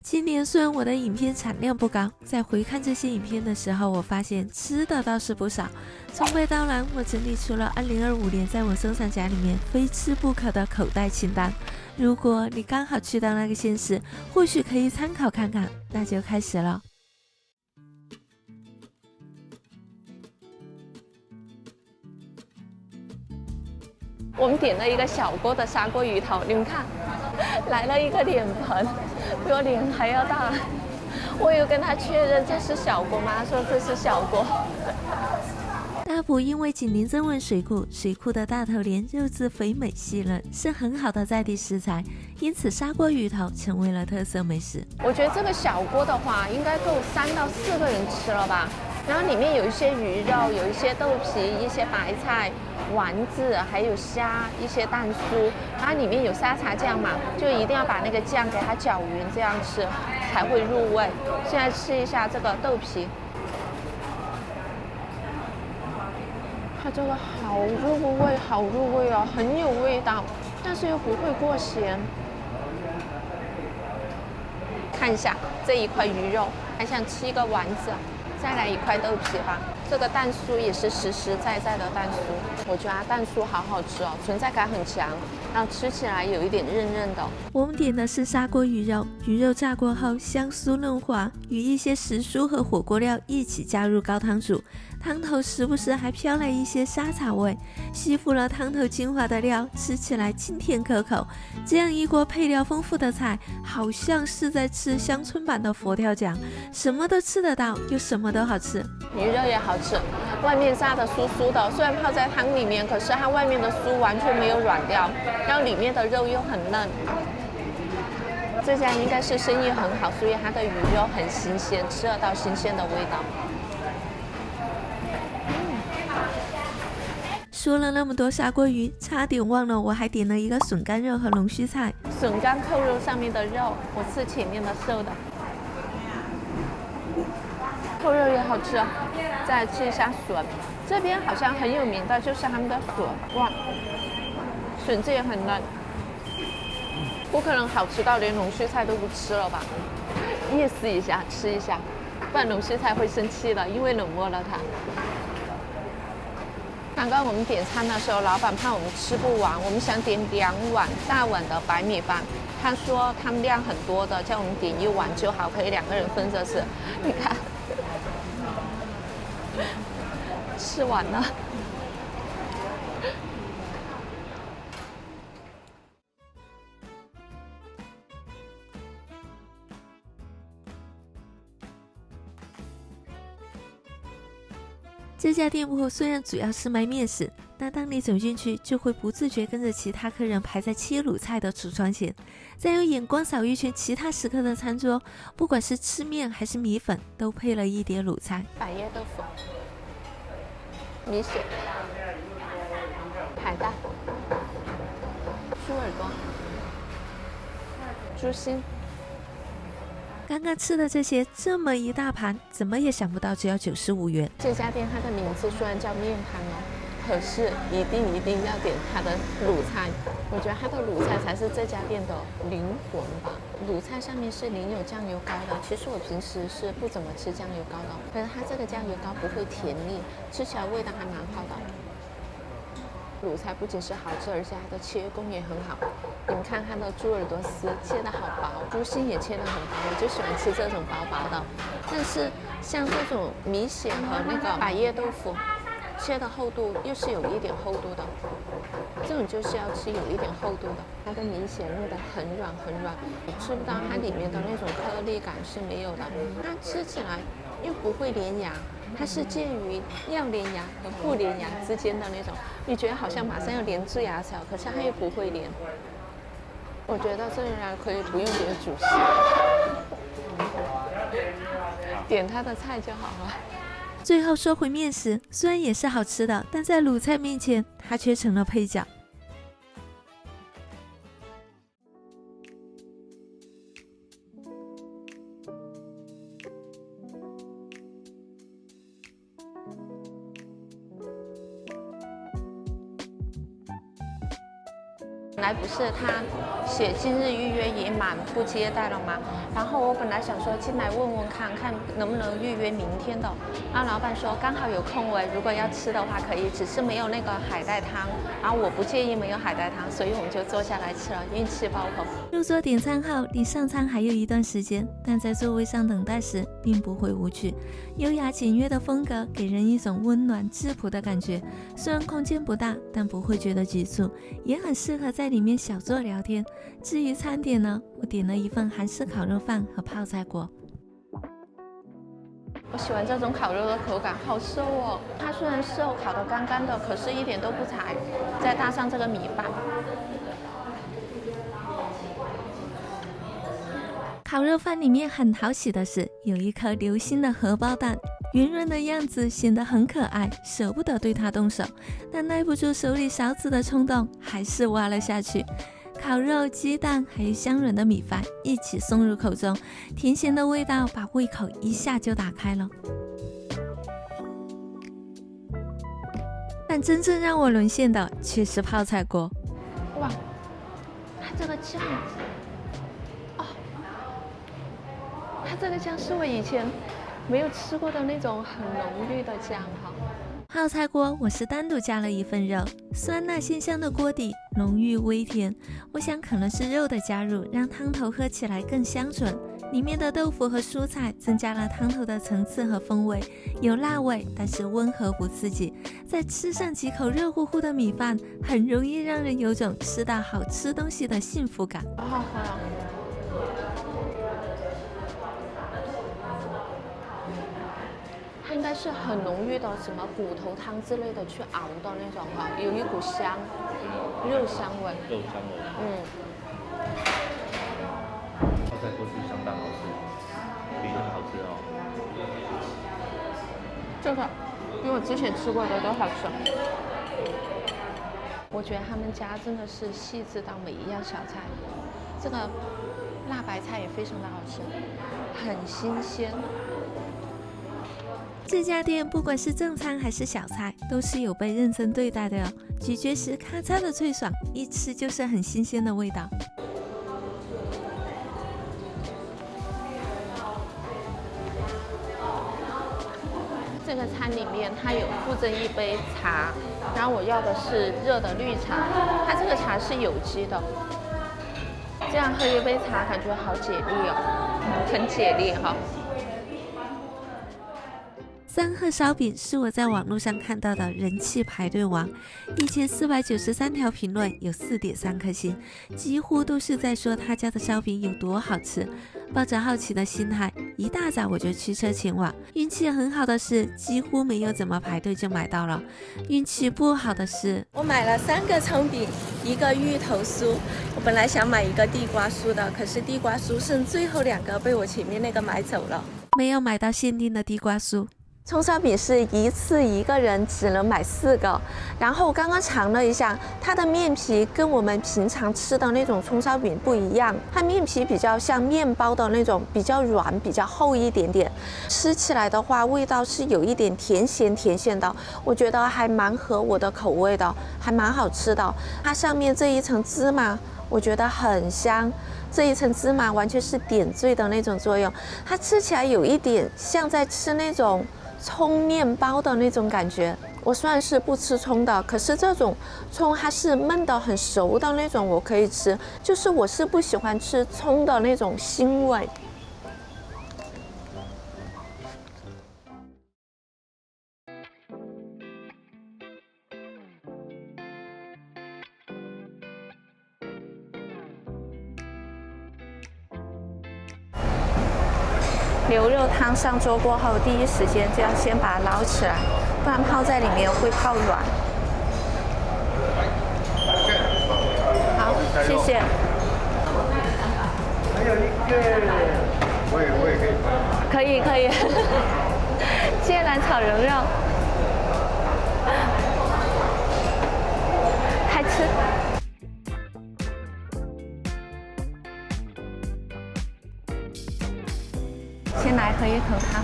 今年雖然我的影片產量不高，在回看這些影片的時候，我發現吃的倒是不少。從背到籃，我整理出了2025年在我收藏夾裡面非吃不可的口袋清單。如果你剛好去到那個縣市，或許可以參考看看。那就開始了。我們點了一個小鍋的砂鍋魚頭，你們看，來了一個臉盆，比我臉還要大。我有跟他確認這是小鍋嗎？他說這是小鍋。大埔因為緊鄰曾文水庫，水庫的大頭鰱肉質肥美細嫩，是很好的在地食材，因此砂鍋魚頭成為了特色美食。我覺得這個小鍋的話，應該夠3到4個人吃了吧。然後裡面有一些魚肉，有一些豆皮，一些白菜、丸子，還有蝦，一些蛋酥。然後裡面有沙茶醬嘛，就一定要把那個醬給它攪勻，這樣吃才會入味。現在吃一下這個豆皮，它這個好入味，好入味哦，很有味道，但是又不會過鹹。看一下這一塊魚肉，還想吃一個丸子。再來一塊豆皮吧，這個蛋酥也是實實在在的蛋酥，我覺得蛋酥好好吃哦，存在感很強，然後吃起來有一點韌韌的。我們點的是砂鍋魚肉，魚肉炸過後香酥嫩滑，與一些時蔬和火鍋料一起加入高湯煮，湯頭時不時還飄來一些沙茶味，吸附了湯頭精華的料，吃起來清甜可口。這樣一鍋配料豐富的菜，好像是在吃鄉村版的佛跳牆，什麼都吃得到，又什麼都好吃。魚肉也好吃，外面炸的酥酥的，雖然泡在湯裡面，可是它外面的酥完全沒有軟掉，然後裡面的肉又很嫩。這家應該是生意很好，所以它的魚肉很新鮮，吃得到新鮮的味道。說了那麼多砂鍋魚，差點忘了我還點了一個筍乾肉和龍鬚菜。筍乾扣肉上面的肉，我吃前面的瘦的。扣肉也好吃，再吃一下筍。這邊好像很有名的就是他們的筍，哇，筍子也很嫩。不可能好吃到連龍鬚菜都不吃了吧？意思一下，吃一下，不然龍鬚菜會生氣的，因為冷漠了它。剛剛我們點餐的時候，老闆怕我們吃不完，我們想點2碗大碗的白米飯，他說湯量很多的，叫我們點1碗就好，可以2個人分着吃。你看，吃完了。這家店鋪雖然主要是賣麵食，但當你走進去，就會不自覺跟着其他客人排在切滷菜的櫥窗前，再用眼光掃一圈其他食客的餐桌，不管是吃麵還是米粉，都配了一碟滷菜。百葉豆腐、米血、海帶、豬耳朵、豬心。剛剛吃的這些這麼一大盤，怎麼也想不到只要95元。這家店它的名字雖然叫麵攤哦，可是一定要點它的滷菜。我覺得它的滷菜才是這家店的靈魂吧。滷菜上面是淋有醬油膏的，其實我平時是不怎麼吃醬油膏的，可是它這個醬油膏不會甜膩，吃起來味道還蠻好的。滷菜不僅是好吃，而且它的切工也很好。你們看它的豬耳朵絲切得好薄，豬心也切得很薄，我就喜歡吃這種薄薄的。但是像這種米血和那個百葉豆腐，切的厚度又是有一點厚度的，這種就是要吃有一點厚度的。它的米血弄得很軟很軟，你吃不到它裡面的那種顆粒感是沒有的，它吃起來又不會連牙。它是介於要連牙和不連牙之間的那種，你覺得好像馬上要連住牙槽，可是它又不會連。我覺得这樣可以不用點主食，點它的菜就好了。最後說回面食，雖然也是好吃的，但在滷菜面前，它卻成了配角。本來不是他寫今日預約已滿不接待了嗎？然後我本來想說進來問問看看能不能預約明天的，然後老闆說剛好有空位，如果要吃的话可以，只是没有那个海帶湯，然後我不介意沒有海帶湯，所以我們就坐下來吃了，運氣爆棚。入座點餐後，離上餐還有一段時間，但在座位上等待時並不會無趣，優雅簡約的風格給人一種溫暖質樸的感覺。雖然空間不大，但不會覺得局促，也很適合在裡面小坐聊天。至於餐點呢，我點了一份韓式烤肉飯和泡菜鍋。我喜歡這種烤肉的口感，好瘦哦！它雖然是烤得乾乾的，可是一點都不柴。再搭上這個米飯，烤肉飯裡面很討喜的是，有一顆流心的荷包蛋，圓潤的樣子顯得很可愛，捨不得對它動手，但耐不住手裡勺子的衝動，還是挖了下去。烤肉、雞蛋還有香軟的米飯一起送入口中，甜鹹的味道把胃口一下就打開了。但真正讓我淪陷的卻是泡菜鍋。哇，它這個醬，哦，它這個醬是我以前沒有吃過的那種很濃郁的醬哈。泡菜鍋我是單獨加了一份肉，酸辣鮮香的鍋底，濃郁微甜。我想可能是肉的加入，讓湯頭喝起來更香醇。裡面的豆腐和蔬菜增加了湯頭的層次和風味，有辣味，但是溫和不刺激。再吃上幾口熱乎乎的米飯，很容易讓人有種吃到好吃東西的幸福感。好好喝啊！它應該是很濃郁的什麼骨頭湯之類的去熬的那種哈，有一股香，肉香味。肉香味。泡菜鍋是相當好吃，比那個好吃哦。這個比我之前吃過的都好吃。我覺得他們家真的是細緻到每一樣小菜，這個辣白菜也非常的好吃，很新鮮。這家店不管是正餐還是小菜，都是有被認真對待的哦。咀嚼時咔嚓的脆爽，一吃就是很新鮮的味道。這個餐裡面它有附贈一杯茶，然後我要的是熱的綠茶，它這個茶是有機的，這樣喝一杯茶感覺好解膩哦，很解膩哈。三鶴燒餅是我在網絡上看到的人氣排隊王，1493條評論有4.3顆星，幾乎都是在說他家的燒餅有多好吃。抱着好奇的心態，一大早我就驅車前往。運氣很好的是，幾乎沒有怎麼排隊就買到了；運氣不好的是，我買了3個蔥餅，一個芋頭酥。我本來想買一個地瓜酥的，可是地瓜酥剩最後2個被我前面那個買走了，沒有買到限定的地瓜酥。蔥燒餅是一次一個人只能買4個，然後剛剛嘗了一下，它的麵皮跟我們平常吃的那種蔥燒餅不一樣，它麵皮比較像麵包的那種，比較軟，比較厚一點點，吃起來的話味道是有一點甜鹹的，我覺得還蠻合我的口味的，還蠻好吃的。它上面這一層芝麻，我覺得很香。這一層芝麻完全是點綴的那種作用，它吃起來有一點像在吃那種蔥麵包的那種感覺。我雖然是不吃蔥的，可是這種蔥它是燜得很熟的那種，我可以吃。就是我是不喜歡吃蔥的那種腥味。牛肉湯上桌過後，第一時間就要先把它撈起來，不然泡在裡面會泡軟。好，謝謝。還有一個，我也可以放。可以。芥藍炒牛肉，開吃。先來喝一口湯。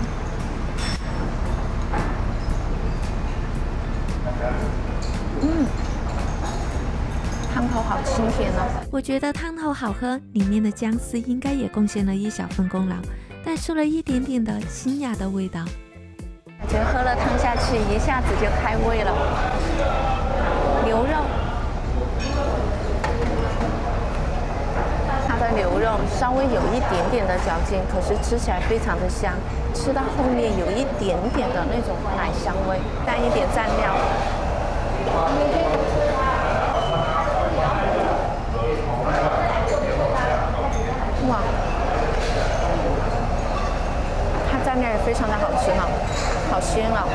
湯頭好清甜哦。我覺得湯頭好喝，裡面的薑絲應該也貢獻了一小份功勞，帶出了一點點的清雅的味道。感覺喝了湯下去，一下子就開胃了。牛肉，它的牛肉稍微有一點點的嚼勁，可是吃起來非常的香。吃到後面有一點點的那種奶香味，帶一點蘸料。哇，它蘸料也非常的好吃呢，好鮮哦！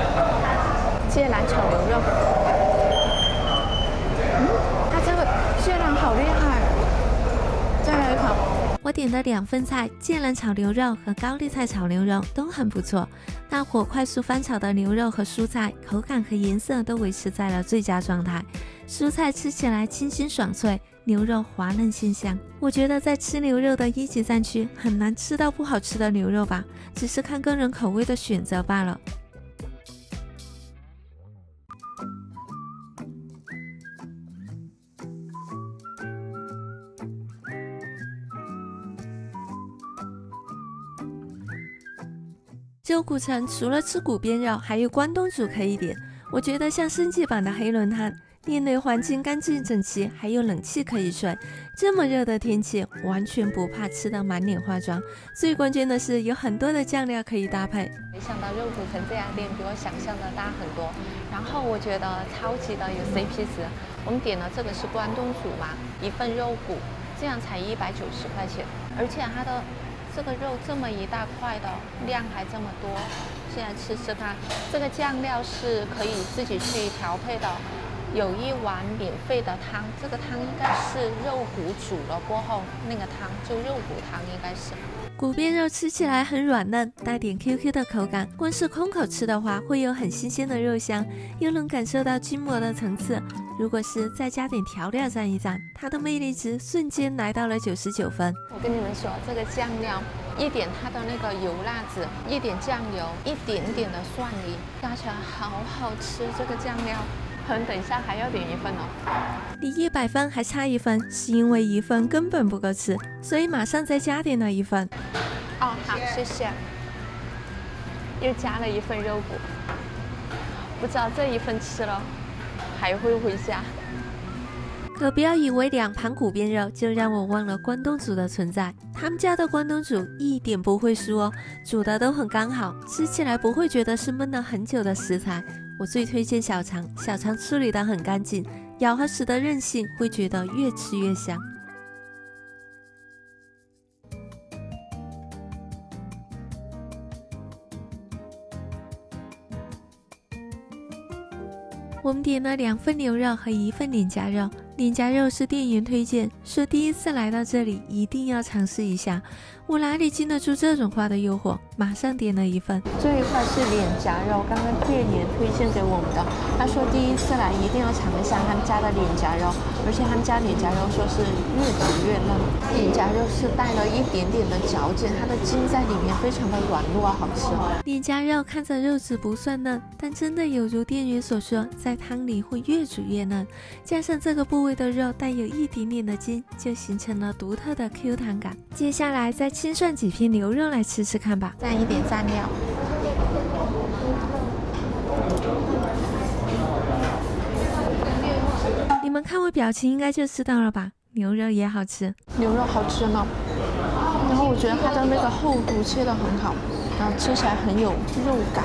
芥蘭炒牛肉，它這个芥蘭好厲害，再來一口。我點的2份菜，芥蘭炒牛肉和高麗菜炒牛肉都很不錯。大火快速翻炒的牛肉和蔬菜，口感和顏色都維持在了最佳狀態。蔬菜吃起來清新爽脆，牛肉滑嫩鮮香。我覺得在吃牛肉的1級戰區，很難吃到不好吃的牛肉吧，只是看個人口味的選擇罷了。肉骨城除了吃骨邊肉，還有關東煮可以點。我覺得像升級版的黑輪灘，店內環境乾淨整齊，還有冷氣可以吹。這麼熱的天氣，完全不怕吃到滿臉化妝。最關鍵的是有很多的醬料可以搭配。沒想到肉骨城這家店比我想象的大很多，然後我覺得超級的有 CP 值。我們點了這個是關東煮嘛，1份肉骨，這樣才190塊錢，而且它的這個肉這麼一大塊的，量還這麼多。現在吃吃看，這個醬料是可以自己去調配的。有一碗免費的湯，這個湯應該是肉骨煮了過後那個湯，就肉骨湯應該是。骨邊肉吃起來很軟嫩，帶點 QQ 的口感。光是空口吃的話，會有很新鮮的肉香，又能感受到筋膜的層次。如果是再加點調料蘸一蘸，它的魅力值瞬間來到了99分。我跟你們說，這個醬料，一點它的那個油辣子，一點醬油，一點點的蒜泥，加起來好好吃。這個醬料，等一下還要點1份哦。離100分還差1分，是因為1份根本不夠吃，所以馬上再加點了1份。哦，好，謝謝。又加了1份肉骨，不知道這1份吃了還會回家。可不要以為2盤骨邊肉就讓我忘了關東煮的存在。他們家的關東煮一點不會輸哦，煮的都很剛好，吃起來不會覺得是燜了很久的食材。我最推薦小腸，小腸處理得很乾淨，咬合時的韌性會覺得越吃越香。我們點了2份牛肉和1份臉頰肉。臉頰肉是店員推薦，說第一次來到這裡一定要嘗試一下。我哪裡經得住這種話的誘惑，馬上點了1份。這一塊是臉頰肉，剛剛店員推薦給我們的。他說第一次來一定要嘗一下他們家的臉頰肉，而且他們家臉頰肉說是越煮越嫩。臉頰肉是帶了一點點的嚼勁，它的筋在裡面非常的軟糯，好吃。臉頰肉看着肉質不算嫩，但真的有如店員所說，在湯裡會越煮越嫩，加上這個部位的肉帶有一點點的筋，就形成了獨特的 Q 彈感。接下來再清涮幾片牛肉來吃吃看吧，蘸一點蘸料。你們看我表情應該就知道了吧，牛肉也好吃，牛肉好吃呢。然後我覺得它的那個厚度切得很好，然後吃起來很有肉感。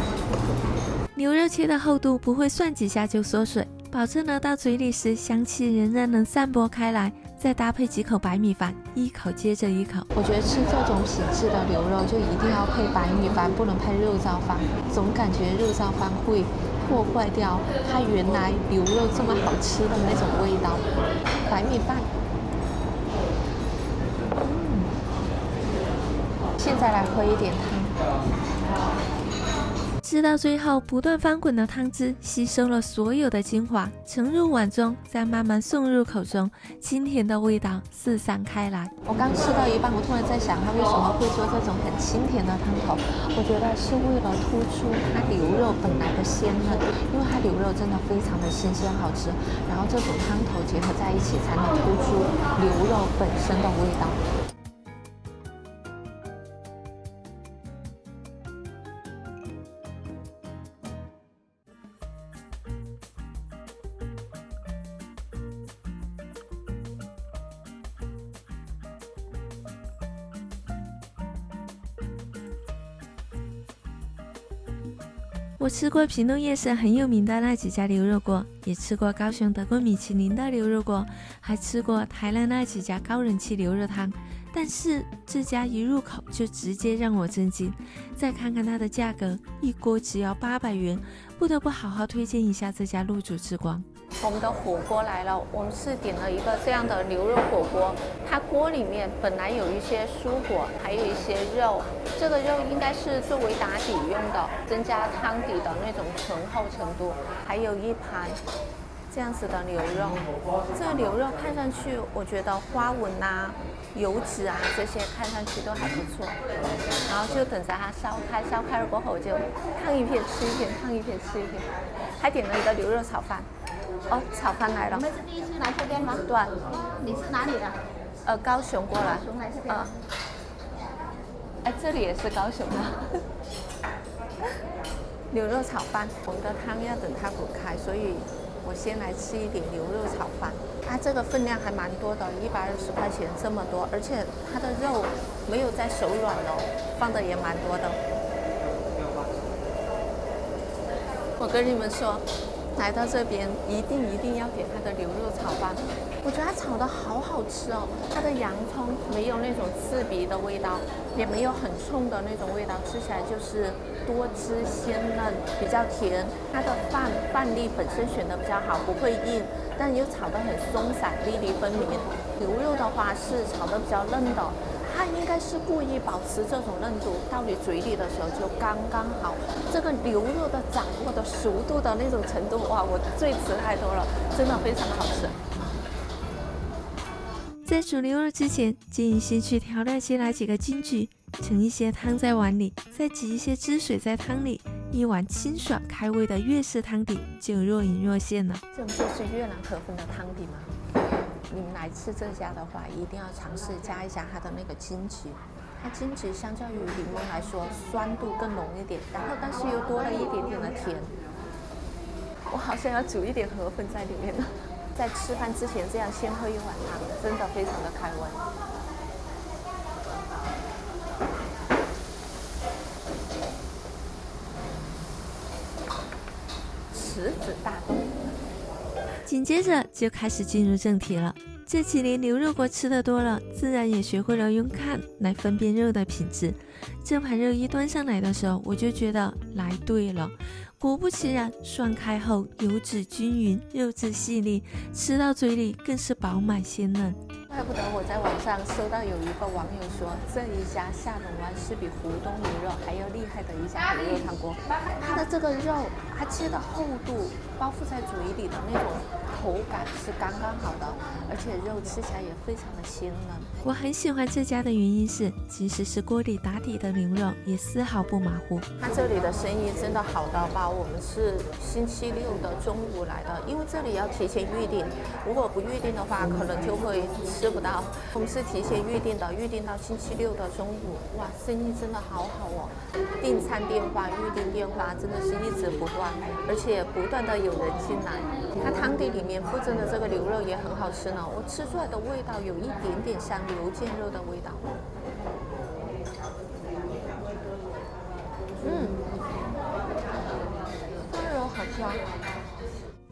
牛肉切的厚度不會涮幾下就縮水，保證了到嘴裡時香氣仍然能散播開來。再搭配幾口白米飯，一口接着一口。我覺得吃這種品質的牛肉就一定要配白米飯，不能配肉燥飯。總感覺肉燥飯會破壞掉它原來牛肉這麼好吃的那種味道。白米飯，現在來喝一點湯。吃到最後，不斷翻滾的湯汁吸收了所有的精華，盛入碗中，再慢慢送入口中，清甜的味道四散開來。我剛吃到一半，我突然在想，它為什麼會做這種很清甜的湯頭？我覺得是為了突出它牛肉本來的鮮嫩，因為它牛肉真的非常的新鮮好吃，然後這種湯頭結合在一起，才能突出牛肉本身的味道。我吃過屏東夜市很有名的那幾家牛肉鍋，也吃過高雄得過米其林的牛肉鍋，還吃過台南那幾家高人氣牛肉湯。但是這家一入口就直接讓我震驚，再看看它的價格，一鍋只要800元，不得不好好推薦一下這家入主之光。我們的火鍋來了，我们是點了一個這樣的牛肉火鍋，它鍋裡面本來有一些蔬果，還有一些肉，這個肉應該是作為打底用的，增加湯底的那種醇厚程度，還有一盤這樣子的牛肉，這個牛肉看上去，我覺得花紋啊、油脂啊這些看上去都還不錯，然後就等着它燒開，燒開了過後我就燙一片吃一片，燙一片吃一片，還點了一個牛肉炒飯。哦，炒飯來了。你們是第一次來這邊嗎？對。你是哪裡的？高雄過來。高雄來這邊。哎，這裡也是高雄的。牛肉炒飯，我們的湯要等它滾開，所以我先來吃一點牛肉炒飯。它這個分量還蠻多的，120塊錢這麼多，而且它的肉沒有在手軟哦，放的也蠻多的。我跟你們說。來到這邊一定要點它的牛肉炒飯，我覺得它炒的好好吃哦。它的洋蔥沒有那種刺鼻的味道，也沒有很衝的那種味道，吃起來就是多汁鮮嫩，比較甜。它的飯粒本身選的比較好，不會硬，但又炒得很鬆散，粒粒分明。牛肉的話是炒得比較嫩的。它應該是故意保持這種嫩度，到你嘴裡的時候就剛剛好。這個牛肉的掌握的熟度的那種程度，哇，我最吃太多了，真的非常好吃。在煮牛肉之前，建議先去調料機來幾個金桔，盛一些湯在碗裡，再擠一些汁水在湯裡，一碗清爽開胃的粵式湯底就若隱若現了。這就是越南河粉的湯底嗎？你們來吃這家的話，一定要嘗試加一下它的那個金桔。它金桔相較於檸檬來說，酸度更濃一點，然後但是又多了一點點的甜。我好像要煮一點河粉在裡面了。在吃飯之前這樣先喝一碗湯，真的非常的開胃。食指大動。緊接着就開始進入正題了。這幾年牛肉鍋吃得多了，自然也學會了用看來分辨肉的品質。這盤肉一端上來的時候，我就覺得來對了。果不其然，涮開後油脂均勻，肉質細膩，吃到嘴裡更是飽滿鮮嫩。怪不得我在網上收到有一個網友說，這一家下龍灣是比湖東牛肉還要厲害的一家牛肉湯鍋。它的這個肉，它切的厚度，包覆在嘴裡的那種口感是剛剛好的，而且肉吃起來也非常的鮮嫩。我很喜歡這家的原因是，即使是鍋裡打底的牛肉，也絲毫不馬虎。它這裡的生意真的好到爆，我們是星期六的中午來的，因為這裡要提前預訂，如果不預訂的話，可能就會吃不到。我們是提前預訂的，預訂到星期六的中午。哇，生意真的好好哦！訂餐電話、預訂電話真的是一直不斷，而且不斷的有人進來。它湯底裡面附贈的這個牛肉也很好吃呢，我吃出來的味道有一點點像牛腱肉的味道。這肉好香。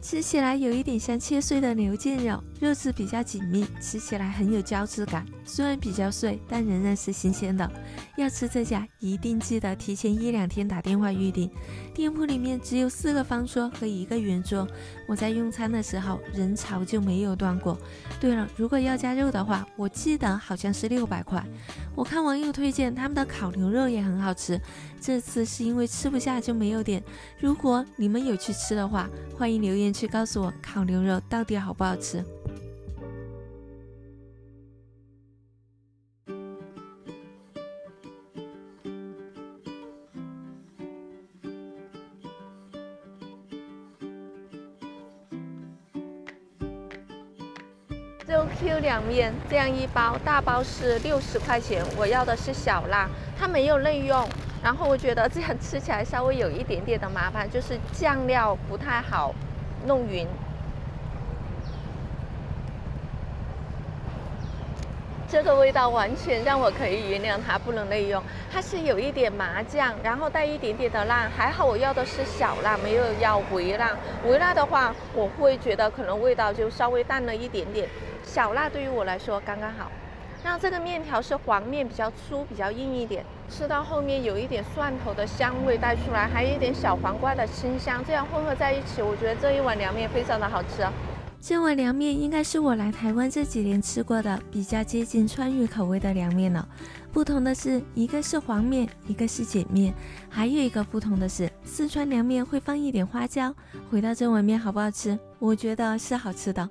吃起來有一點像切碎的牛腱肉，肉質比較緊密，吃起來很有膠質感。雖然比較碎，但仍然是新鮮的。要吃這家，一定記得提前1-2天打電話預訂。店鋪裡面只有4個方桌和1個圓桌，我在用餐的時候人潮就沒有斷過。對了，如果要加肉的話，我記得好像是600塊。我看網友推薦他們的烤牛肉也很好吃，這次是因為吃不下就沒有點。如果你們有去吃的話，歡迎留言去告訴我烤牛肉到底好不好吃。肉 Q 凉面这样一包，大包是60塊錢，我要的是小辣，它沒有內用。然後我覺得這樣吃起來稍微有一點點的麻煩，就是醬料不太好弄勻。這個味道完全讓我可以原諒它不能內用，它是有一點麻醬，然後帶一點點的辣，還好我要的是小辣，沒有要微辣。微辣的話，我會覺得可能味道就稍微淡了一點點，小辣對於我來說剛剛好。然後這個麵條是黃麵，比較粗，比較硬一點，吃到後面有一點蒜頭的香味帶出來，還有一點小黃瓜的清香，這樣混合在一起，我覺得這一碗涼麵非常的好吃。這碗涼麵應該是我來台灣這幾年吃過的比較接近川渝口味的涼麵了。不同的是，一個是黃麵，一個是鹼麵，還有一個不同的是，四川涼麵會放一點花椒。回到這碗麵好不好吃？我覺得是好吃的。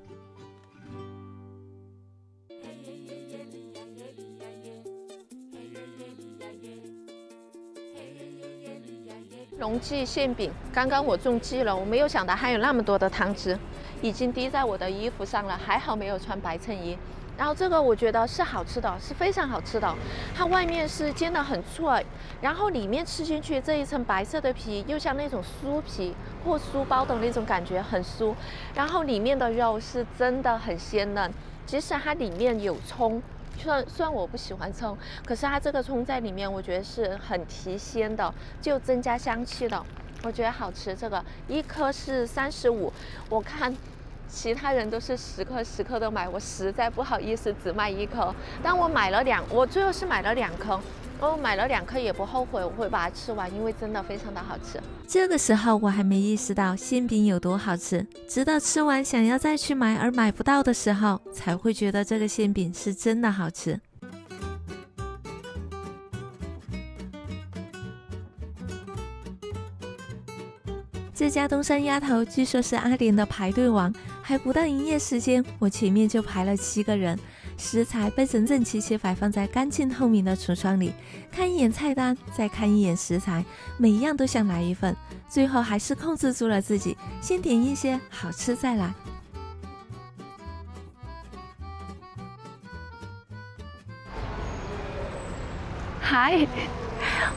龍記餡餅，剛剛我中計了，我沒有想到還有那麼多的湯汁，已經滴在我的衣服上了，還好沒有穿白襯衣。然後這個我覺得是好吃的，是非常好吃的。它外面是煎得很脆，然後裡面吃進去這一層白色的皮，又像那種酥皮或酥包的那種感覺，很酥。然後裡面的肉是真的很鮮嫩，即使它裡面有蔥。雖然我不喜歡蔥，可是它這個蔥在裡面，我覺得是很提鮮的，就增加香氣的，我覺得好吃。這個一顆是35，我看其他人都是10顆都買，我實在不好意思只賣1顆，但我買了我最後是買了2顆。我買了2顆也不後悔，我會把它吃完，因為真的非常的好吃。這個時候我還沒意識到餡餅有多好吃，直到吃完想要再去買而買不到的時候，才會覺得這個餡餅是真的好吃。這家東山鴨頭據說是阿聯的排隊王，還不到營業時間，我前面就排了7個人。食材被整整齊齊擺放在乾淨透明的櫥窗裡，看一眼菜單，再看一眼食材，每一樣都想來一份，最後還是控制住了自己，先點一些，好吃再來。嗨，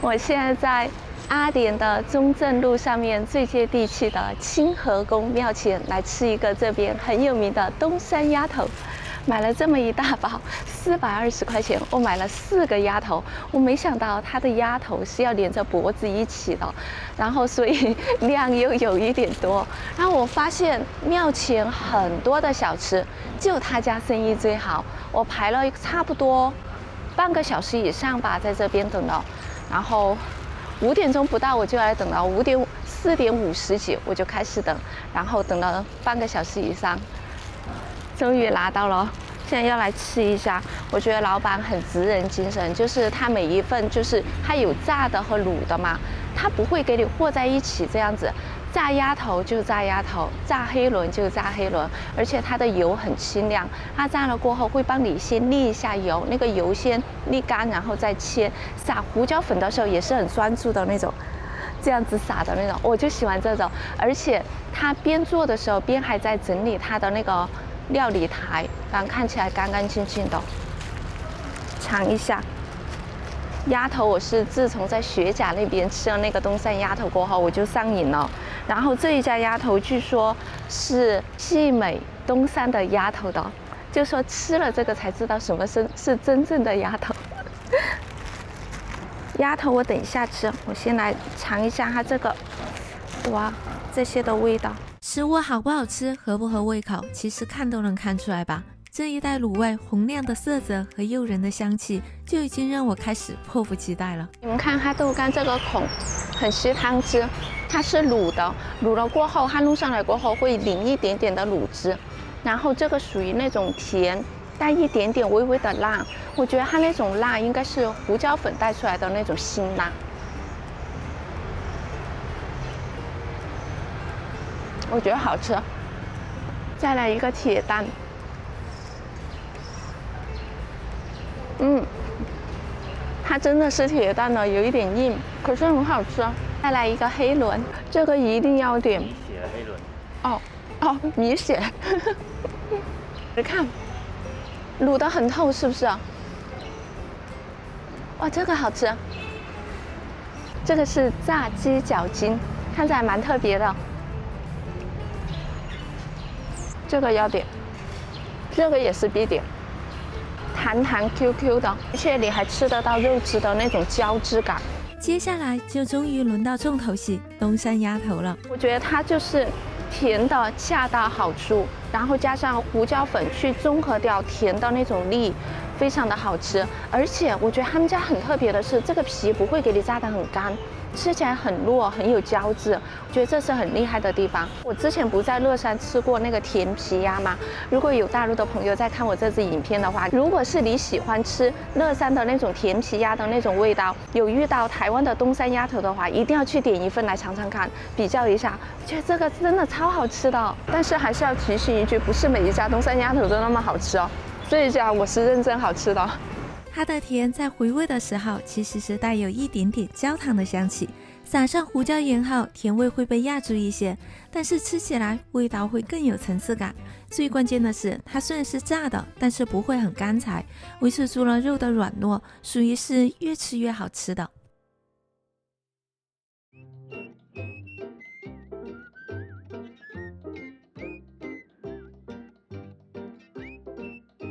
我現在在阿聯的中正路上面最接地氣的清河宮廟前來吃一個這邊很有名的東山鴨頭。買了這麼一大包，420塊錢，我買了4個鴨頭。我沒想到它的鴨頭是要連着脖子一起的，然後所以量又有一點多。然後我發現廟前很多的小吃，就他家生意最好。我排了差不多半個小時以上吧，在這邊等了。然後5點鐘不到我就來等了，4點50幾我就開始等，然後等了半個小時以上。終於拿到了，現在要來吃一下。我覺得老闆很職人精神，就是他每一份就是他有炸的和滷的嘛，他不會給你和在一起這樣子。炸鴨頭就炸鴨頭，炸黑輪就炸黑輪，而且它的油很清亮。它炸了過後會幫你先瀝一下油，那個油先瀝乾，然後再切。撒胡椒粉的時候也是很專注的那種，這樣子撒的那種，我就喜歡這種。而且他邊做的時候邊還在整理他的那個料理台，看起來乾乾淨淨的。嘗一下鴨頭，我是自從在學甲那邊吃了那個東山鴨頭過後，我就上癮了。然後這一家鴨頭據說是冀美東山的鴨頭的，就說吃了這個才知道什麼是真正的鴨頭。鴨頭我等一下吃，我先來嘗一下它這個，哇，這些的味道。食物好不好吃，合不合胃口，其實看都能看出來吧。這一袋滷味紅亮的色澤和誘人的香氣，就已經讓我開始迫不及待了。你們看它豆乾這個孔很吸湯汁，它是滷的，滷了過後它弄上來過後會淋一點點的滷汁，然後這個屬於那種甜帶一點點微微的辣，我覺得它那種辣應該是胡椒粉帶出來的那種辛辣。我覺得好吃，再來一個鐵蛋，它真的是鐵蛋呢，有一點硬，可是很好吃。再來一個黑輪，這個一定要點。米血黑輪。哦，米血。你看，滷得很透，是不是？哇，這個好吃。這個是炸雞腳筋，看起來蠻特別的。這個要點，這個也是必點，彈彈 QQ 的，而且你還吃得到肉汁的那種膠質感。接下來就終於輪到重頭戲東山鴨頭了。我覺得它就是甜的恰到好處，然後加上胡椒粉去中和掉甜的那種粒，非常的好吃。而且我觉得他們家很特別的是，這個皮不會給你炸得很乾。吃起來很糯，很有膠質，我覺得這是很厲害的地方。我之前不在樂山吃過那個甜皮鴨嗎？如果有大陸的朋友在看我這支影片的話，如果是你喜歡吃樂山的那種甜皮鴨的那種味道，有遇到台灣的東山鴨頭的話，一定要去點一份來嘗嘗看，比較一下。我覺得這個真的超好吃的，但是還是要提醒一句，不是每一家東山鴨頭都那麼好吃哦。這一家我是認真好吃的。它的甜在回味的時候，其實是帶有一點點焦糖的香氣，撒上胡椒鹽後，甜味會被壓住一些，但是吃起來味道會更有層次感。最關鍵的是，它雖然是炸的，但是不會很乾柴，維持住了肉的軟糯，屬於是越吃越好吃的。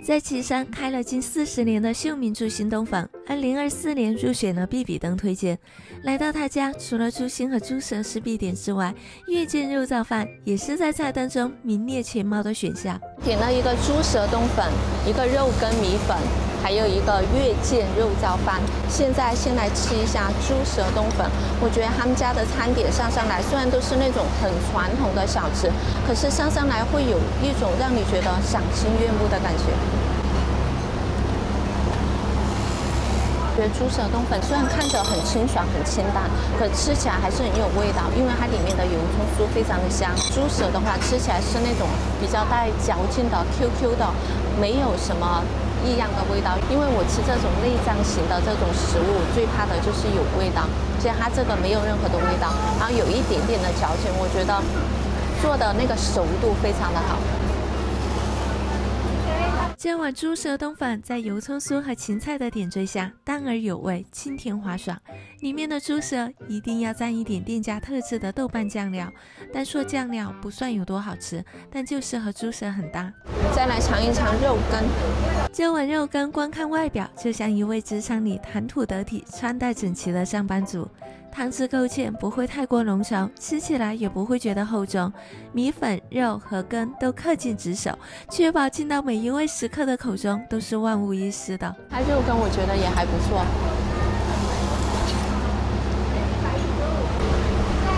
在岐山開了近40年的秀明豬心冬粉，2024年入選了必比登推薦。來到他家，除了豬心和豬舌是必點之外，月見肉燥飯也是在菜單中名列前茅的選項。點了一個豬舌冬粉，一個肉羹米粉，還有一個月見肉燥飯。現在先來吃一下豬舌冬粉。我覺得他們家的餐點上來，雖然都是那種很傳統的小吃，可是上來會有一種讓你覺得賞心悅目的感覺。我覺得豬舌冬粉雖然看着很清爽、很清淡，可吃起來還是很有味道，因為它裡面的油蔥酥非常的香。豬舌的話吃起來是那種比較帶嚼勁的、QQ 的，沒有什麼異樣的味道。因為我吃這種內臟型的這種食物，最怕的就是有味道，其實它這個沒有任何的味道，然後有一點點的嚼勁，我覺得做的那個熟度非常的好。這碗豬舌冬粉在油蔥酥和芹菜的點綴下，淡而有味，清甜滑爽。裡面的豬舌一定要蘸一點店家特制的豆瓣醬料，單說醬料不算有多好吃，但就是和豬舌很搭。再來嘗一嘗肉羹。這碗肉羹光看外表就像一位職場裡談吐得體、穿戴整齊的上班族。湯汁勾芡，不會太過濃稠，吃起來也不會覺得厚重。米粉、肉和羹都恪盡職守，確保進到每一位食客的口中都是萬無一失的。它肉羹我覺得也還不錯。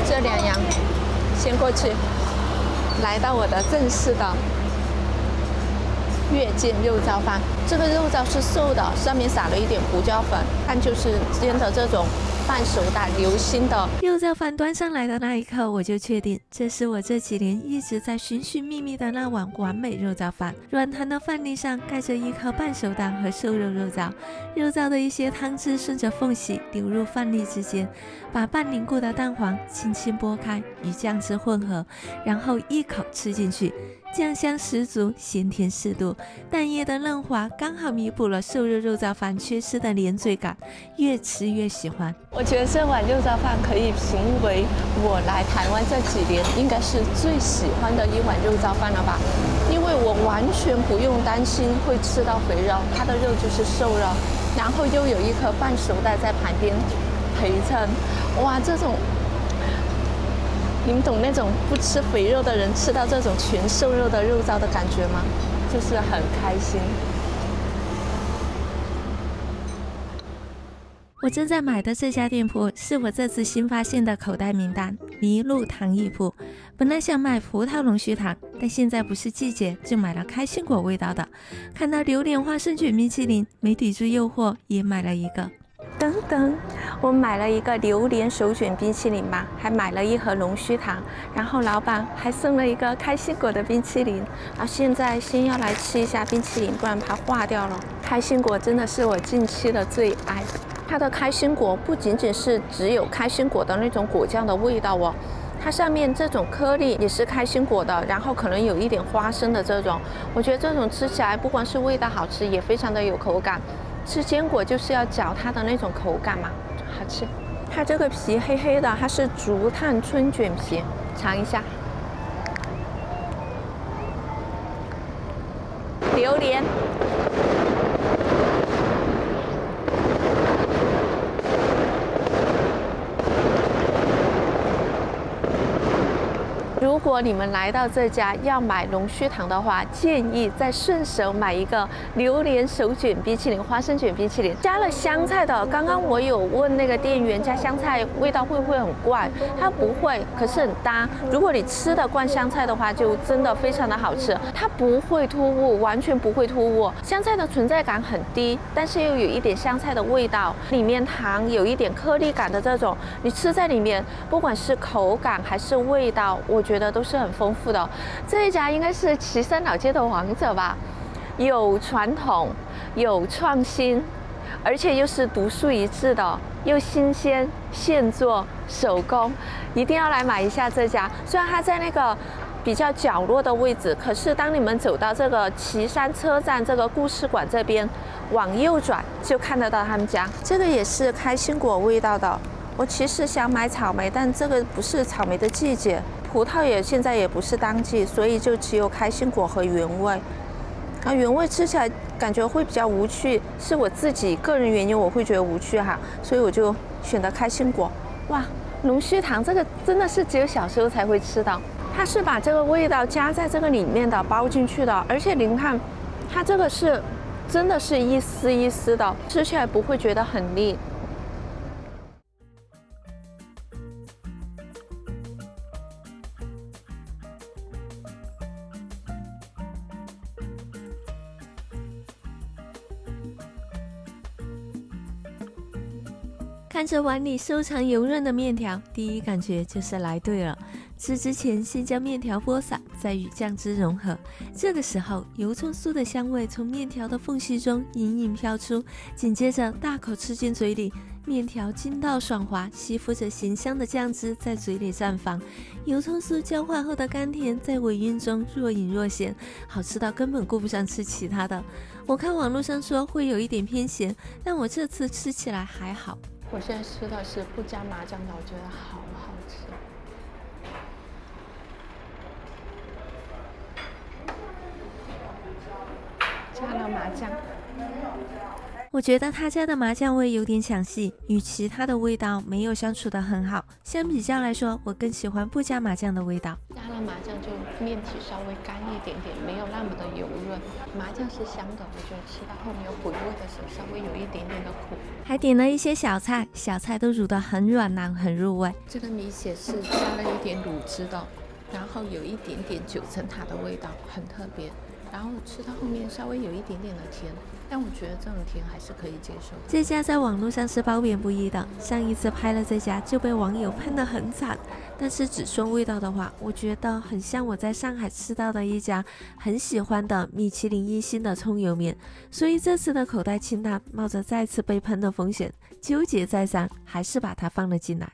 這兩樣先過去，來到我的正式的月見肉燥飯。這個肉燥是瘦的，上面撒了一點胡椒粉，看就是煎的這種半熟帶流心的。肉燥飯端上來的那一刻，我就確定這是我這幾年一直在尋尋覓覓的那碗完美肉燥飯。軟彈的飯粒上蓋着一顆半熟蛋和瘦肉肉燥，肉燥的一些湯汁順着縫隙流入飯粒之間，把半凝固的蛋黃輕輕撥開，與醬汁混合，然後一口吃進去。醬香十足，鹹甜適度，蛋液的嫩滑剛好彌補了瘦肉肉燥飯缺失的連嘴感，越吃越喜歡。我覺得這碗肉燥飯可以評為我來台灣這幾年應該是最喜歡的一碗肉燥飯了吧，因為我完全不用擔心會吃到肥肉，它的肉就是瘦肉，然後又有一顆半熟蛋在旁邊陪襯，哇，這種你们懂那種不吃肥肉的人吃到這種全瘦肉的肉燥的感覺嗎？就是很開心。我正在買的這家店鋪是我這次新發現的口袋名單——麋鹿糖藝鋪。本來想買葡萄龍鬚糖，但現在不是季節，就買了開心果味道的。看到榴蓮花生卷冰淇淋，沒抵住誘惑，也買了一個。等等，我買了一個榴蓮手卷冰淇淋吧，還買了一盒龍鬚糖，然後老闆還送了一個開心果的冰淇淋。現在先要來吃一下冰淇淋，不然怕化掉了。開心果真的是我近期的最愛。它的開心果不僅僅是只有開心果的那種果醬的味道哦，它上面這種顆粒也是開心果的，然後可能有一點花生的這種。我覺得這種吃起來不光是味道好吃，也非常的有口感。吃堅果就是要嚼它的那種口感嘛，好吃。它這個皮黑黑的，它是竹炭春卷皮，嘗一下。榴蓮。如果你們來到這家要買龍鬚糖的話，建議再順手買一個榴蓮手卷冰淇淋、花生卷冰淇淋，加了香菜的。剛剛我有問那個店員加香菜味道會不會很怪，他不會，可是很搭。如果你吃得慣香菜的話，就真的非常的好吃，它不會突兀，完全不會突兀。香菜的存在感很低，但是又有一點香菜的味道，裡面糖有一點顆粒感的這種，你吃在裡面，不管是口感還是味道，我覺得都是很豐富的。這一家應該是岐山老街的王者吧，有傳統，有創新，而且又是獨樹一幟的，又新鮮，現做手工，一定要來買一下這家。雖然它在那個比較角落的位置，可是當你們走到這個岐山車站這個故事館這邊，往右轉就看得到他們家。這個也是開心果味道的。我其實想買草莓，但這個不是草莓的季節，葡萄也現在也不是當季，所以就只有開心果和原味。原味吃起來感覺會比較無趣，是我自己個人原因，我會覺得無趣哈，所以我就選擇開心果。哇，龍鬚糖這個真的是只有小時候才會吃到，它是把這個味道加在這個裡面的，包進去的，而且您看，它這個是真的是一絲一絲的，吃起來不會覺得很膩。看着碗裡修長油潤的麵條，第一感覺就是來對了。吃之前先將麵條撥散，再與醬汁融合。這個時候，油蔥酥的香味從麵條的縫隙中隱隱飄出，緊接着大口吃進嘴裡，麵條筋道爽滑，吸附着鹹香的醬汁在嘴裡綻放。油蔥酥焦化後的甘甜在尾韻中若隱若現，好吃到根本顧不上吃其他的。我看網絡上說會有一點偏鹹，但我這次吃起來還好。我現在吃的是不加麻醬的，我覺得好好吃。加了麻醬，我覺得他家的麻醬味有點搶戲，與其他的味道沒有相處得很好。相比較來說，我更喜歡不加麻醬的味道。加了麻醬就麵體稍微乾一點點，沒有那麼的油潤。麻醬是香的，我覺得吃到後面有回味的時候，稍微有一點點的苦。還點了一些小菜，小菜都煮得很軟爛，很入味。這個米血是加了一點滷汁的，然後有一點點九層塔的味道，很特別。然後吃到後面稍微有一點點的甜，但我覺得這種甜還是可以接受。這家在網絡上是褒貶不一的，上一次拍了這家就被網友噴得很慘。但是只說味道的話，我覺得很像我在上海吃到的一家很喜歡的米其林1星的蔥油麵。所以這次的口袋清淡，冒着再次被噴的風險，糾結再三，還是把它放了進來。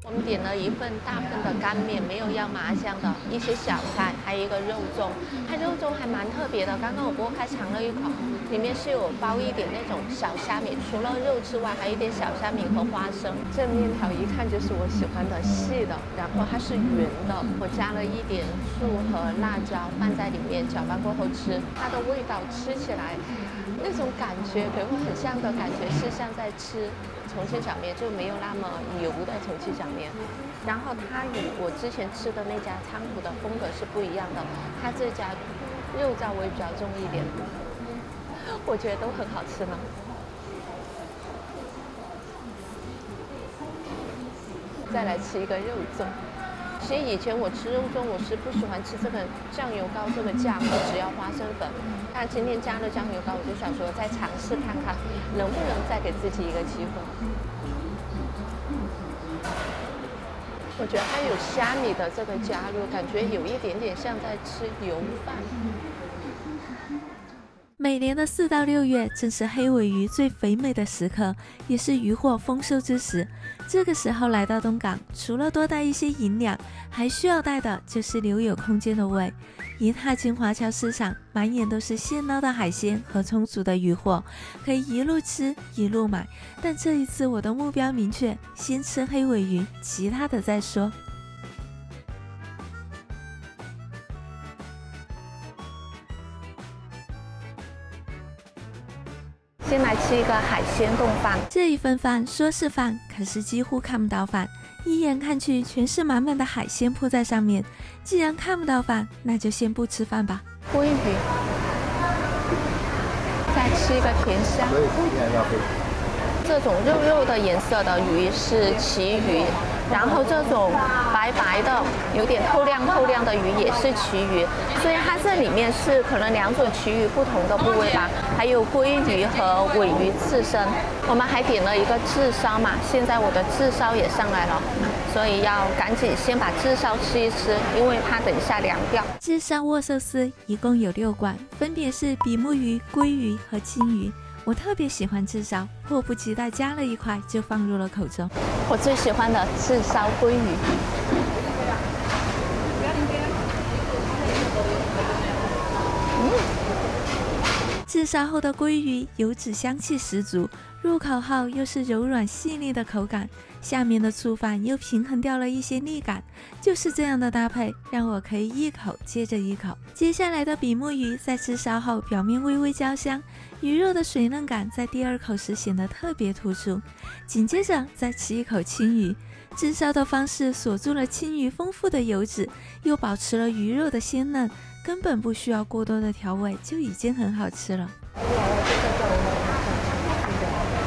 我們點了一份大份的乾麵，沒有要麻醬的一些小菜，還有一個肉粽。它肉粽還蠻特別的，剛剛我剝開嘗了一口，裡面是有包一點那種小蝦米，除了肉之外，還有一點小蝦米和花生。這麵條一看就是我喜歡的細的，然後它是圓的，我加了一點醋和辣椒放在裡面，攪拌過後吃，它的味道吃起來那種感覺給我很像的感覺是像在吃重庆小面，就没有那么油的重庆小面。然后它与我之前吃的那家昌浦的風格是不一樣的，它這家肉燥味比較重一點，我覺得都很好吃呢。再來吃一個肉粽。其實以前我吃肉粽，我是不喜歡吃這個醬油膏這個醬，我只要花生粉。但今天加了醬油膏，我就想說再嘗試看看，能不能再給自己一個機會。我覺得它有蝦米的這個加入，感覺有一點點像在吃油飯。每年的4到6月正是黑鮪魚最肥美的時刻，也是漁獲豐收之時。這個時候來到東港，除了多帶一些營養，還需要帶的就是留有空間的胃。一踏進華僑市場，滿眼都是現撈的海鮮和充足的漁獲，可以一路吃一路買。但這一次我的目標明確，先吃黑鮪魚，其他的再說。先來吃一個海鮮丼飯。這一份飯說是飯，可是幾乎看不到飯，一眼看去全是滿滿的海鮮鋪在上面。既然看不到飯，那就先不吃飯吧。鮭魚，再吃一個甜蝦。這種肉肉的顏色的魚是旗魚，然後這種白白的有點透亮的魚也是旗魚，所以它這裡面是可能2種旗魚不同的部位吧，還有鮭魚和鮪魚刺身。我們還點了一個炙燒嘛，現在我的炙燒也上來了，所以要趕緊先把炙燒吃一吃，因為怕等一下涼掉。炙燒握壽司一共有6罐，分別是比目魚、鮭魚和青魚。我特別喜歡炙燒，迫不及待夾了一塊就放入了口中。我最喜歡的炙燒鮭魚。炙燒後的鮭魚油脂香氣十足，入口後又是柔軟細膩的口感，下面的醋飯又平衡掉了一些膩感。就是這樣的搭配，讓我可以一口接着一口。接下來的比目魚在炙燒後表面微微焦香，魚肉的水嫩感在第2口時顯得特別突出。緊接着再吃一口青魚，炙燒的方式鎖住了青魚豐富的油脂，又保持了魚肉的鮮嫩，根本不需要過多的調味，就已經很好吃了。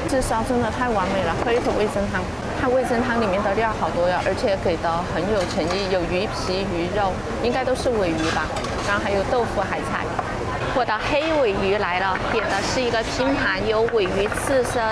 炙燒真的太完美了，喝一口味噌湯。它味噌湯裡面的料好多呀，而且給的很有誠意，有魚皮、魚肉，應該都是鮪魚吧，然後還有豆腐、海菜。我的黑鮪魚來了，點的是一個拼盤，有鮪魚刺身、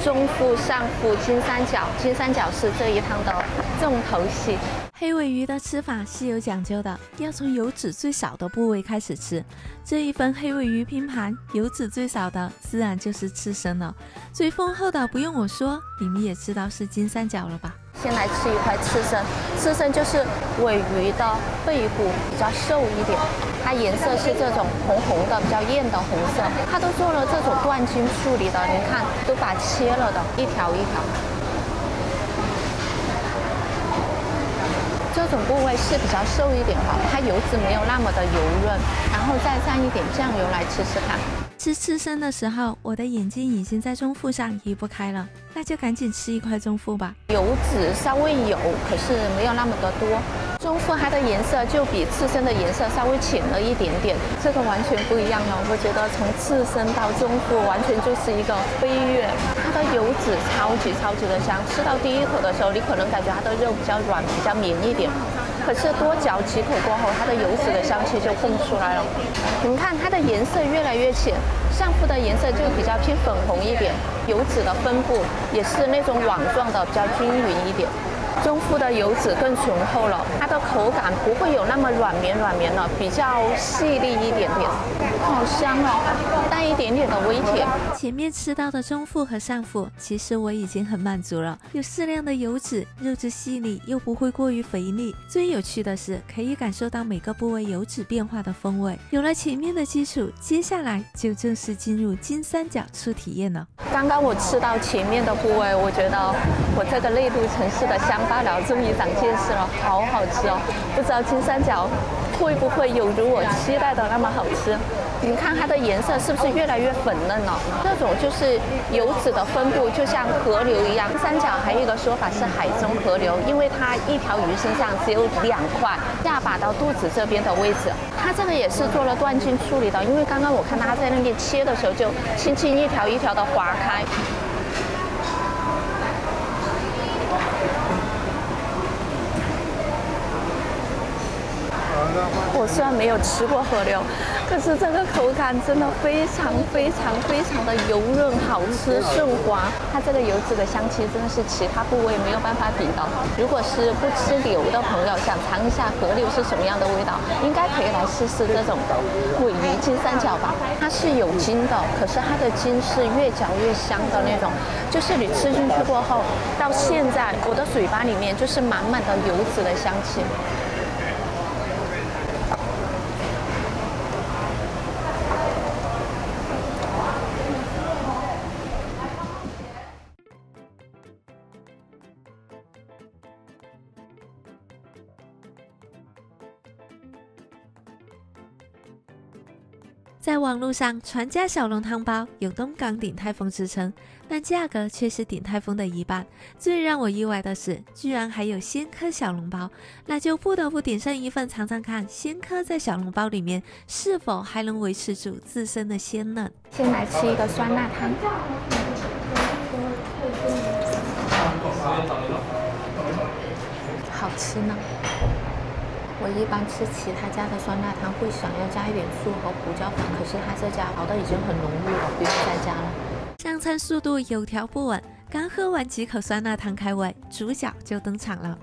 中腹、上腹、金三角。金三角是這一湯的重頭戲。黑鮪魚的吃法是有講究的，要從油脂最少的部位開始吃。這一份黑鮪魚拼盤，油脂最少的自然就是刺身了，最豐厚的不用我說，你們也知道是金三角了吧？先來吃一塊刺身，刺身就是鮪魚的背部，比較瘦一點，它顏色是這種紅紅的，比較豔的紅色。它都做了這種斷筋處理的，你看都把切了的，一條一條。這種部位是比較瘦一點哈，它油脂沒有那麼的油潤，然後再蘸一點醬油來吃吃看。吃刺身的時候，我的眼睛已經在中腹上移不開了，那就趕緊吃一塊中腹吧。油脂稍微有，可是沒有那麼的多。中腹它的顏色就比刺身的顏色稍微淺了一點點，這個完全不一樣了。我覺得從刺身到中腹完全就是一個飛躍，它的油脂超級的香。吃到第一口的時候，你可能感覺它的肉比較軟，比較綿一點。可是多嚼幾口過後，它的油脂的香氣就蹦出來了。你們看它的顏色越來越淺，上腹的顏色就比較偏粉紅一點，油脂的分布也是那種網狀的，比較均勻一點。中馥的油脂更醇厚了，它的口感不会有那麼軟綿的，比較細膩一點點，好香哦，帶一點點的微甜。前面吃到的中馥和上馥，其實我已經很滿足了，有適量的油脂，肉質細膩又不會過於肥膩。最有趣的是，可以感受到每個部位油脂變化的風味。有了前面的基礎，接下來就正式進入金三角初體驗了。剛剛我吃到前面的部位，我覺得我這個內陸城市的鄉巴佬終於長見識了，好好吃哦！不知道金三角會不會有如我期待的那麼好吃？你看它的顏色是不是越來越粉嫩了？這種就是油脂的分布，就像河流一樣。金三角還有一個說法是海中河流，因為它一條魚身上只有2塊，下巴到肚子這邊的位置。它這個也是做了斷筋處理的，因為剛剛我看它在那邊切的時候就輕輕一條一條的劃開。我虽然沒有吃過河流，可是這個口感真的非常的油潤，好吃順滑。它這個油脂的香氣真的是其他部位沒有辦法比的。如果是不吃流的朋友，想嘗一下河流是什麼樣的味道，應該可以來試試這種鮪魚金三角吧。它是有筋的，可是它的筋是越嚼越香的那種，就是你吃進去過後，到現在我的嘴巴裡面就是滿滿的油脂的香氣。在網絡上，傳家小籠湯包有東港鼎泰豐之稱，但價格卻是鼎泰豐的1半。最讓我意外的是，居然還有鮮蚵小籠包，那就不得不點上一份嘗嘗看，鮮蚵在小籠包裡面是否還能維持住自身的鮮嫩。先來吃一個酸辣湯，好吃呢。我一般吃其他家的酸辣湯會想要加一點醋和胡椒粉，可是他這家熬得已經很濃郁了，不用再加了。上餐速度有條不紊，剛喝完幾口酸辣湯開胃，主角就登場了。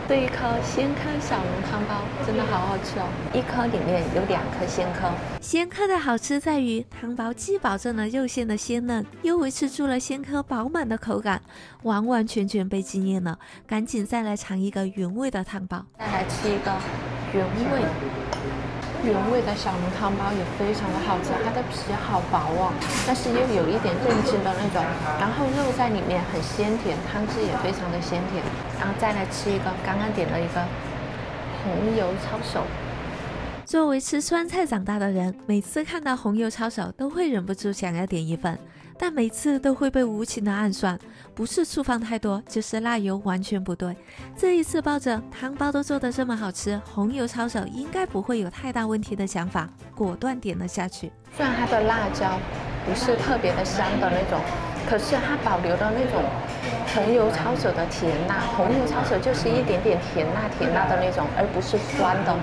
這一顆鮮蚵小籠湯包真的好好吃哦！一顆裡面有2顆鮮蚵。鮮蚵的好吃在於湯包既保證了肉餡的鮮嫩，又維持住了鮮蚵飽滿的口感，完完全全被驚豔了。趕緊再來嘗一個原味的湯包。再來吃一個原味的小籠湯包也非常的好吃，它的皮好薄哦，但是又有一點韌筋的那種，然後肉在裡面很鮮甜，湯汁也非常的鮮甜。然後再來吃一個，剛剛點了一個紅油抄手。作為吃川菜長大的人，每次看到紅油抄手都會忍不住想要點一份，但每次都會被無情的暗算，不是醋放太多，就是辣油完全不對。這一次抱着湯包都做得這麼好吃，紅油抄手應該不會有太大問題的想法，果斷點了下去。雖然它的辣椒不是特別的香的那種，可是它保留了那種紅油抄手的甜辣。紅油抄手就是一點點甜辣的那種，而不是酸的。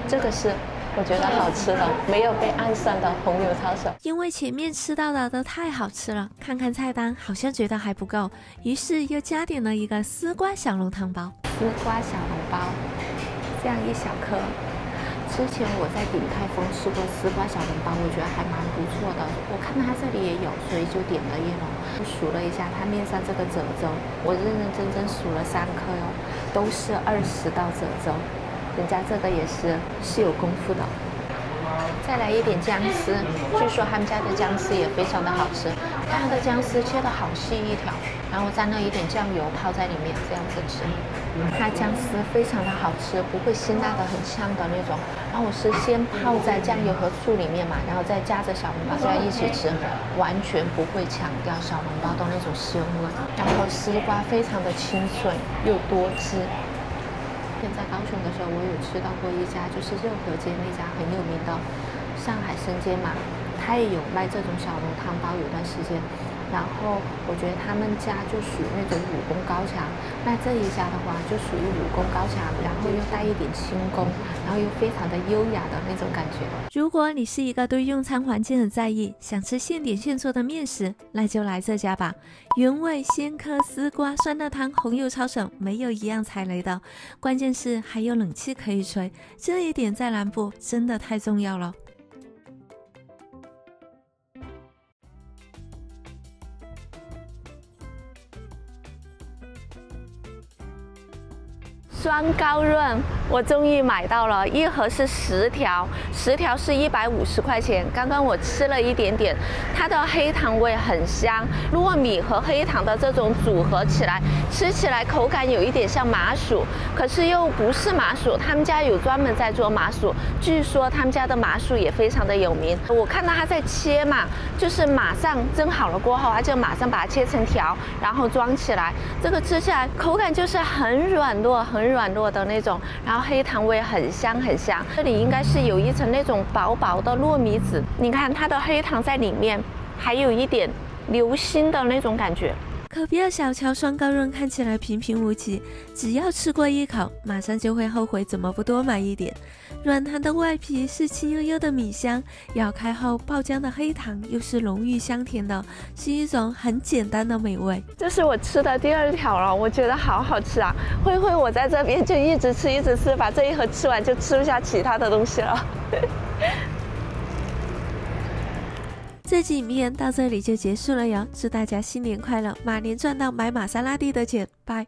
這個是我覺得好吃的，沒有被暗算的紅油抄手。因為前面吃到的都太好吃了，看看菜單好像覺得還不夠，於是又加點了一個絲瓜小籠湯包。絲瓜小籠包，這樣一小顆。之前我在鼎泰豐吃過絲瓜小籠包，我覺得還蠻不錯的。我看它這裡也有，所以就點了一籠。我數了一下它面上這個褶皺，我認認真真數了3顆喲，都是20道褶皺。人家這個也是有功夫的。再來一點薑絲，據說他們家的薑絲也非常的好吃。看它的薑絲切得好細一條，然後沾了一點醬油泡在裡面，這樣子吃。它薑絲非常的好吃，不會辛辣的很嗆的那種。然後我是先泡在醬油和醋裡面嘛，然後再夾着小籠包這樣一起吃，完全不會搶掉小籠包的那種鮮味。然後絲瓜非常的清脆又多汁。在高雄的時候，我有吃到過一家，就是熱河街那家很有名的上海生煎嘛，他也有賣這種小籠湯包，有段時間然後我覺得他們家就屬於那種武功高強，那這一家的話就屬於武功高強，然後又帶一點輕功，然後又非常的優雅的那種感覺。如果你是一個對用餐環境很在意，想吃現點現做的麵食，那就來這家吧。原味鮮蚵絲瓜酸辣湯，紅油超省，沒有一樣踩雷的，關鍵是還有冷氣可以吹，這一點在南部真的太重要了。酸糕潤，我終於買到了，一盒是10條，10條是150塊錢。剛剛我吃了一點點，它的黑糖味很香，糯米和黑糖的這種組合起來，吃起來口感有一點像麻薯，可是又不是麻薯。他們家有專門在做麻薯，據說他們家的麻薯也非常的有名。我看到他在切嘛，就是馬上蒸好了過後，他就馬上把它切成條，然後裝起來。這個吃起來口感就是很軟糯，很軟糯的那種，然後黑糖味很香很香。這裡應該是有一層那種薄薄的糯米紙，你看它的黑糖在裡面，還有一點流心的那種感覺。可不要小瞧酸糕潤，看起來平平無奇，只要吃過一口，馬上就會後悔怎麼不多買一點。軟彈的外皮是清悠悠的米香，咬開後爆漿的黑糖又是濃郁香甜的，是一種很簡單的美味。這是我吃的第2條了，我覺得好好吃啊！慧慧，我在這邊就一直吃，把這一盒吃完就吃不下其他的東西了。這集影片到這裡就結束了喲，祝大家新年快樂，馬年賺到買瑪莎拉蒂的錢，拜。